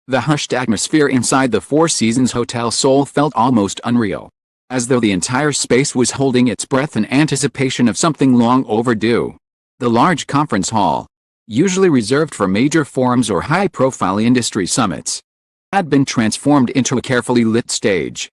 The hushed atmosphere inside the Four Seasons Hotel Seoul felt almost unreal, as though the entire space was holding its breath in anticipation of something long overdue. The large conference hall, usually reserved for major forums or high-profile industry summits, had been transformed into a carefully lit stage.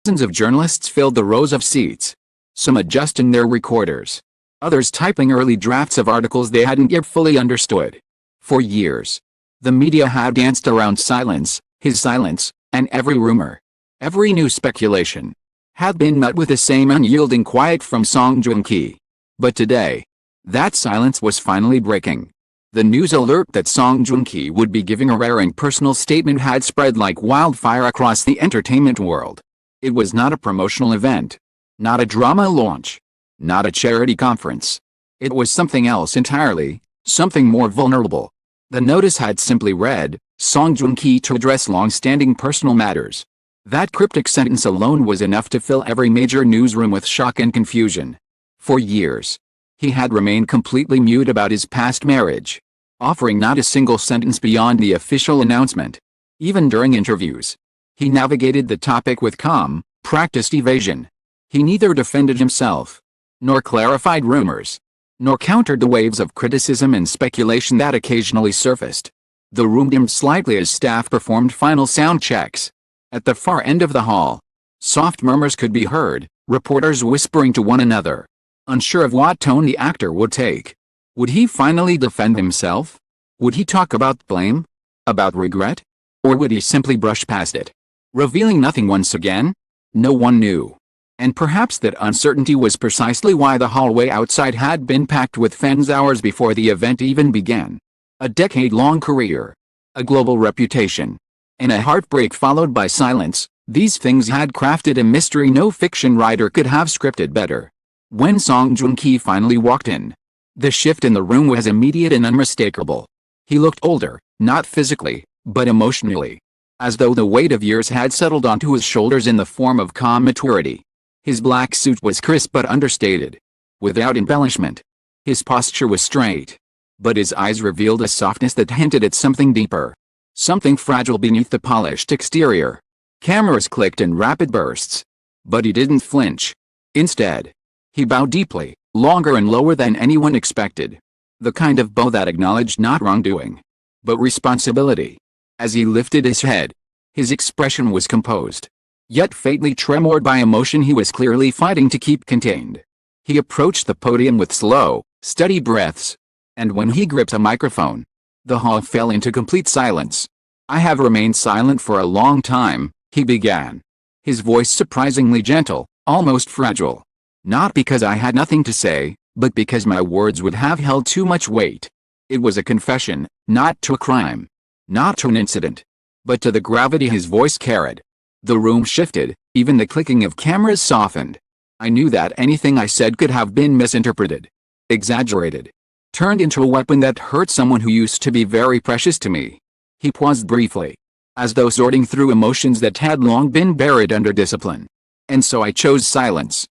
Dozens of journalists filled the rows of seats, some adjusting their recorders, others typing early drafts of articles they hadn't yet fully understood. For years, the media had danced around silence, his silence, and every rumor, every new speculation, had been met with the same unyielding quiet from Joong-ki. But today, that silence was finally breaking. The news alert that Joong-ki would be giving a rare and personal statement had spread like wildfire across the entertainment world. It was not a promotional event, not a drama launch, not a charity conference. It was something else entirely, something more vulnerable. The notice had simply read, Joong-ki to address long-standing personal matters. That cryptic sentence alone was enough to fill every major newsroom with shock and confusion. For years, he had remained completely mute about his past marriage, offering not a single sentence beyond the official announcement. Even during interviews, he navigated the topic with calm, practiced evasion. He neither defended himself, nor clarified rumors, nor countered the waves of criticism and speculation that occasionally surfaced. The room dimmed slightly as staff performed final sound checks. At the far end of the hall, soft murmurs could be heard, reporters whispering to one another, unsure of what tone the actor would take. Would he finally defend himself? Would he talk about blame? About regret? Or would he simply brush past it, revealing nothing once again? No one knew. And perhaps that uncertainty was precisely why the hallway outside had been packed with fans hours before the event even began. A decade-long career, a global reputation, and a heartbreak followed by silence, these things had crafted a mystery no fiction writer could have scripted better. When Joong-ki finally walked in, the shift in the room was immediate and unmistakable. He looked older, not physically, but emotionally, as though the weight of years had settled onto his shoulders in the form of calm maturity. His black suit was crisp but understated, without embellishment. His posture was straight, but his eyes revealed a softness that hinted at something deeper, something fragile beneath the polished exterior. Cameras clicked in rapid bursts, but he didn't flinch. Instead, he bowed deeply, longer and lower than anyone expected. The kind of bow that acknowledged not wrongdoing, but responsibility. As he lifted his head, his expression was composed, yet faintly tremored by emotion he was clearly fighting to keep contained. He approached the podium with slow, steady breaths, and when he gripped a microphone, the hall fell into complete silence. "I have remained silent for a long time," he began, his voice surprisingly gentle, almost fragile. "Not because I had nothing to say, but because my words would have held too much weight." It was a confession, not to a crime, not to an incident, but to the gravity his voice carried. The room shifted, even the clicking of cameras softened. "I knew that anything I said could have been misinterpreted, exaggerated, turned into a weapon that hurt someone who used to be very precious to me." He paused briefly, as though sorting through emotions that had long been buried under discipline. "And so I chose silence.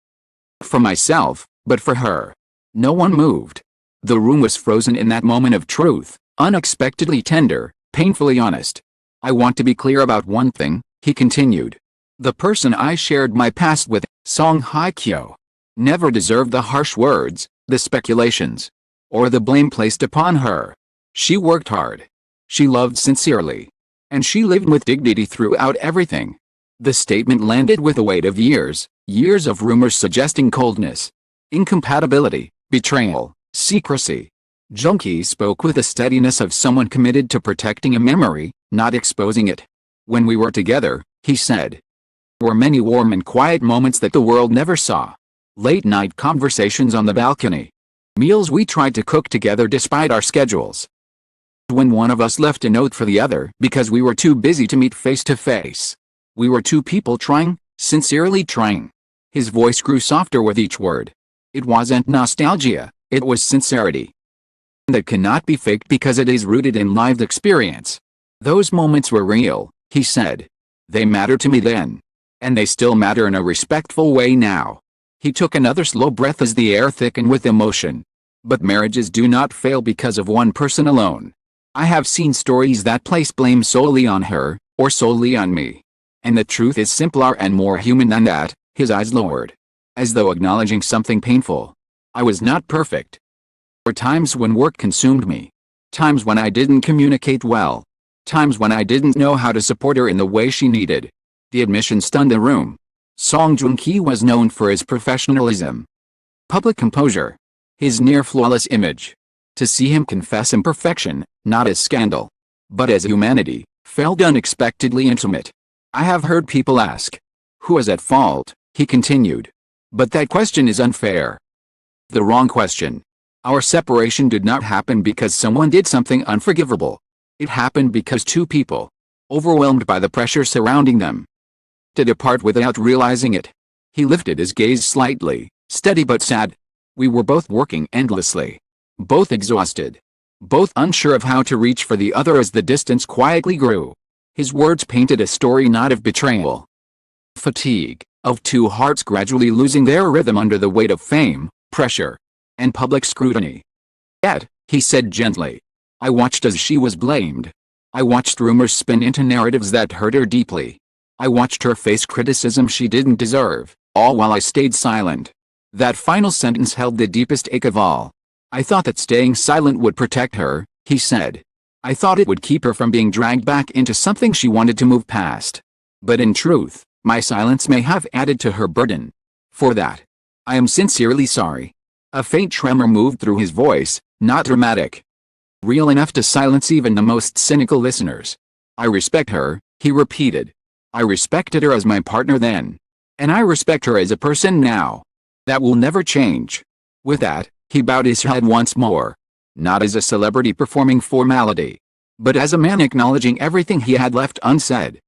For myself, but for her." No one moved. The room was frozen in that moment of truth, unexpectedly tender, painfully honest. "I want to be clear about one thing," he continued. "The person I shared my past with, Hye-kyo, never deserved the harsh words, the speculations, or the blame placed upon her. She worked hard. She loved sincerely. And she lived with dignity throughout everything." The statement landed with the weight of years, years of rumors suggesting coldness, incompatibility, betrayal, secrecy. Joong-ki spoke with the steadiness of someone committed to protecting a memory, not exposing it. "When we were together," he said, "there were many warm and quiet moments that the world never saw. Late-night conversations on the balcony. Meals we tried to cook together despite our schedules. When one of us left a note for the other because we were too busy to meet face to face. We were two people trying, sincerely trying." His voice grew softer with each word. It wasn't nostalgia, it was sincerity. That cannot be faked because it is rooted in lived experience. "Those moments were real," he said. "They mattered to me then. And they still matter in a respectful way now." He took another slow breath as the air thickened with emotion. "But marriages do not fail because of one person alone. I have seen stories that place blame solely on her, or solely on me. And the truth is simpler and more human than that. His eyes lowered, as though acknowledging something painful. I was not perfect. There were times when work consumed me. Times when I didn't communicate well. Times when I didn't know how to support her in the way she needed. The admission stunned the room. Joong-ki was known for his professionalism, public composure, his near-flawless image. To see him confess imperfection, not as scandal, but as humanity, felt unexpectedly intimate. I have heard people ask, "Who is at fault?" he continued. But that question is unfair. The wrong question. Our separation did not happen because someone did something unforgivable. It happened because two people, overwhelmed by the pressure surrounding them, did apart without realizing it. He lifted his gaze slightly, steady but sad. We were both working endlessly. Both exhausted. Both unsure of how to reach for the other as the distance quietly grew. His words painted a story not of betrayal, fatigue, of two hearts gradually losing their rhythm under the weight of fame, pressure, and public scrutiny. Yet, he said gently, I watched as she was blamed. I watched rumors spin into narratives that hurt her deeply. I watched her face criticism she didn't deserve, all while I stayed silent. That final sentence held the deepest ache of all. I thought that staying silent would protect her, he said. I thought it would keep her from being dragged back into something she wanted to move past. But in truth, my silence may have added to her burden. For that, I am sincerely sorry. A faint tremor moved through his voice, not dramatic, real enough to silence even the most cynical listeners. I respect her, he repeated. I respected her as my partner then. And I respect her as a person now. That will never change. With that, he bowed his head once more. Not as a celebrity performing formality, but as a man acknowledging everything he had left unsaid.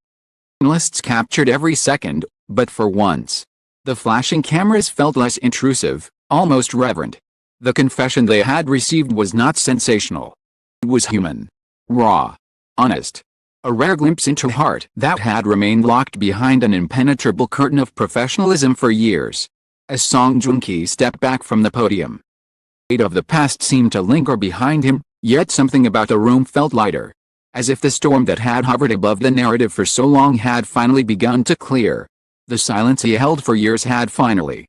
Journalists captured every second, but for once, the flashing cameras felt less intrusive, almost reverent. The confession they had received was not sensational. It was human, raw, honest. A rare glimpse into a heart that had remained locked behind an impenetrable curtain of professionalism for years. As Joong-ki stepped back from the podium, the weight of the past seemed to linger behind him, yet something about the room felt lighter. As if the storm that had hovered above the narrative for so long had finally begun to clear. The silence he held for years had finally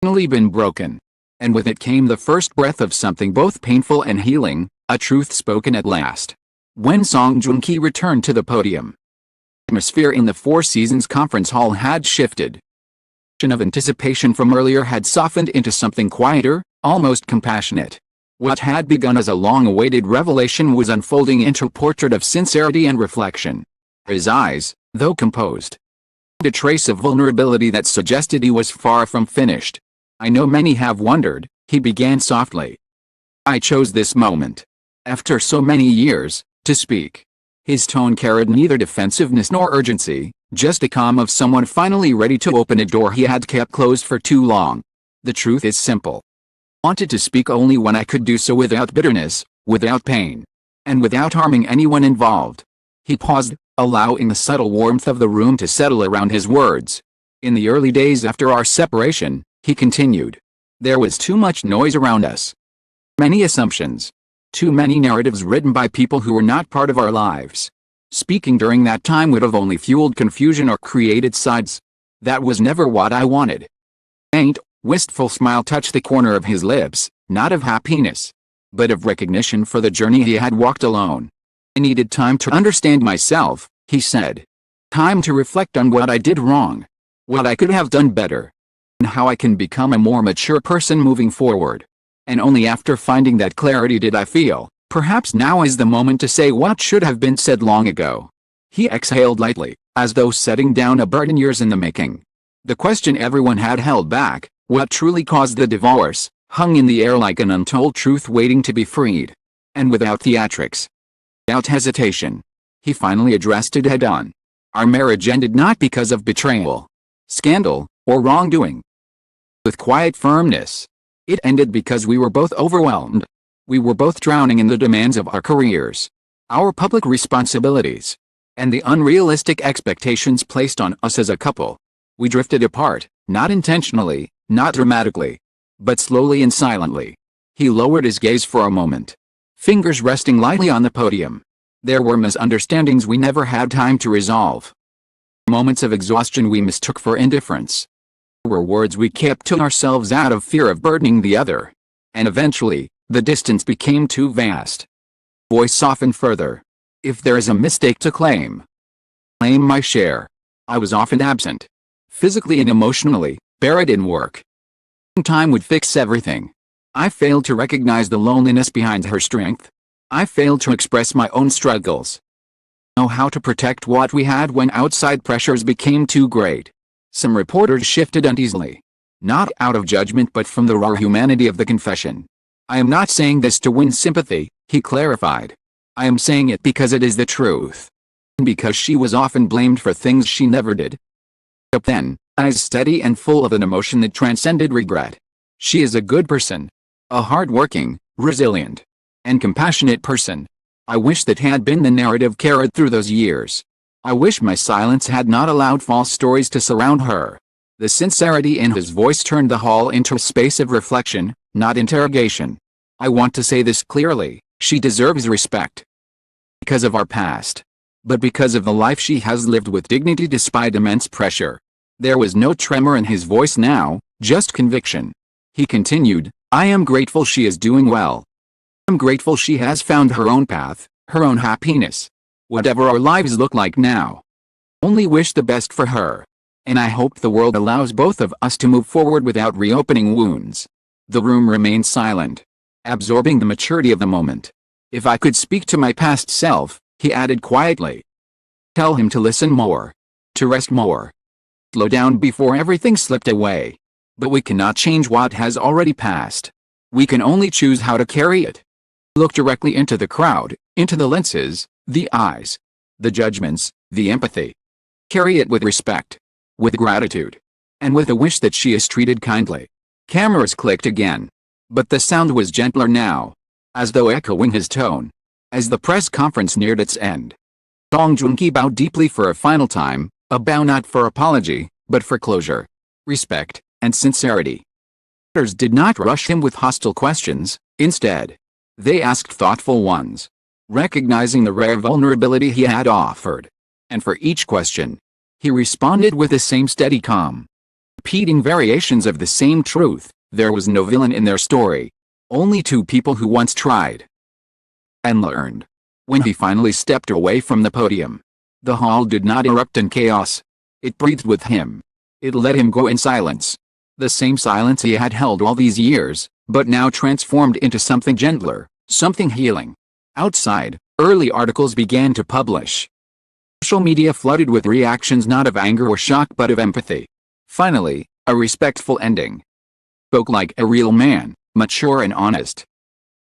been broken. And with it came the first breath of something both painful and healing, a truth spoken at last. When Joong-ki returned to the podium, the atmosphere in the Four Seasons conference hall had shifted. The of anticipation from earlier had softened into something quieter, almost compassionate. What had begun as a long-awaited revelation was unfolding into a portrait of sincerity and reflection. His eyes, though composed, had a trace of vulnerability that suggested he was far from finished. I know many have wondered, he began softly. I chose this moment, after so many years, to speak. His tone carried neither defensiveness nor urgency, just the calm of someone finally ready to open a door he had kept closed for too long. The truth is simple. I wanted to speak only when I could do so without bitterness, without pain, and without harming anyone involved. He paused, allowing the subtle warmth of the room to settle around his words. In the early days after our separation, he continued, there was too much noise around us. Many assumptions. Too many narratives written by people who were not part of our lives. Speaking during that time would have only fueled confusion or created sides. That was never what I wanted. Faint, wistful smile touched the corner of his lips, not of happiness, but of recognition for the journey he had walked alone. I needed time to understand myself, he said. Time to reflect on what I did wrong, what I could have done better, and how I can become a more mature person moving forward. And only after finding that clarity did I feel, perhaps now is the moment to say what should have been said long ago. He exhaled lightly, as though setting down a burden years in the making. The question everyone had held back, what truly caused the divorce, hung in the air like an untold truth waiting to be freed. And without theatrics, without hesitation, he finally addressed it head-on. Our marriage ended not because of betrayal, scandal, or wrongdoing. With quiet firmness, it ended because we were both overwhelmed. We were both drowning in the demands of our careers, our public responsibilities, and the unrealistic expectations placed on us as a couple. We drifted apart, not intentionally, not dramatically, but slowly and silently. He lowered his gaze for a moment, fingers resting lightly on the podium. There were misunderstandings we never had time to resolve. Moments of exhaustion we mistook for indifference. There were words we kept to ourselves out of fear of burdening the other. And eventually, the distance became too vast. Voice softened further. If there is a mistake to claim my share. I was often absent. Physically and emotionally, buried in work. Time would fix everything. I failed to recognize the loneliness behind her strength. I failed to express my own struggles. Know how to protect what we had when outside pressures became too great. Some reporters shifted uneasily. Not out of judgment but from the raw humanity of the confession. I am not saying this to win sympathy, he clarified. I am saying it because it is the truth. Because she was often blamed for things she never did. But then, eyes steady and full of an emotion that transcended regret. She is a good person. A hard-working, resilient, and compassionate person. I wish that had been the narrative carried through those years. I wish my silence had not allowed false stories to surround her. The sincerity in his voice turned the hall into a space of reflection, not interrogation. I want to say this clearly, she deserves respect. Because of our past. But because of the life she has lived with dignity despite immense pressure. There was no tremor in his voice now, just conviction. He continued, I am grateful she is doing well. I'm grateful she has found her own path, her own happiness. Whatever our lives look like now. Only wish the best for her. And I hope the world allows both of us to move forward without reopening wounds. The room remained silent, absorbing the maturity of the moment. If I could speak to my past self, he added quietly. Tell him to listen more. To rest more. Slow down before everything slipped away. But we cannot change what has already passed. We can only choose how to carry it. Look directly into the crowd, into the lenses, the eyes, the judgments, the empathy. Carry it with respect, with gratitude, and with a wish that she is treated kindly. Cameras clicked again. But the sound was gentler now, as though echoing his tone. As the press conference neared its end, Joong-ki bowed deeply for a final time, a bow not for apology, but for closure, respect, and sincerity. Others did not rush him with hostile questions, instead, they asked thoughtful ones, recognizing the rare vulnerability he had offered. And for each question, he responded with the same steady calm. Repeating variations of the same truth, there was no villain in their story. Only two people who once tried and learned. When he finally stepped away from the podium, the hall did not erupt in chaos. It breathed with him. It let him go in silence. The same silence he had held all these years, but now transformed into something gentler, something healing. Outside, early articles began to publish. Social media flooded with reactions not of anger or shock but of empathy. Finally, a respectful ending. Spoke like a real man, mature and honest.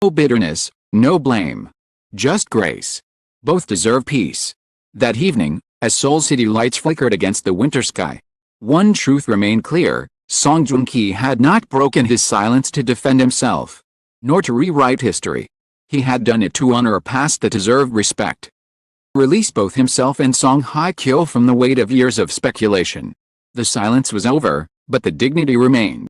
No bitterness, no blame. Just grace. Both deserve peace. That evening, as Seoul City lights flickered against the winter sky, one truth remained clear: Joong-ki had not broken his silence to defend himself, nor to rewrite history. He had done it to honor a past that deserved respect. Release both himself and Song Hye-kyo from the weight of years of speculation. The silence was over, but the dignity remained.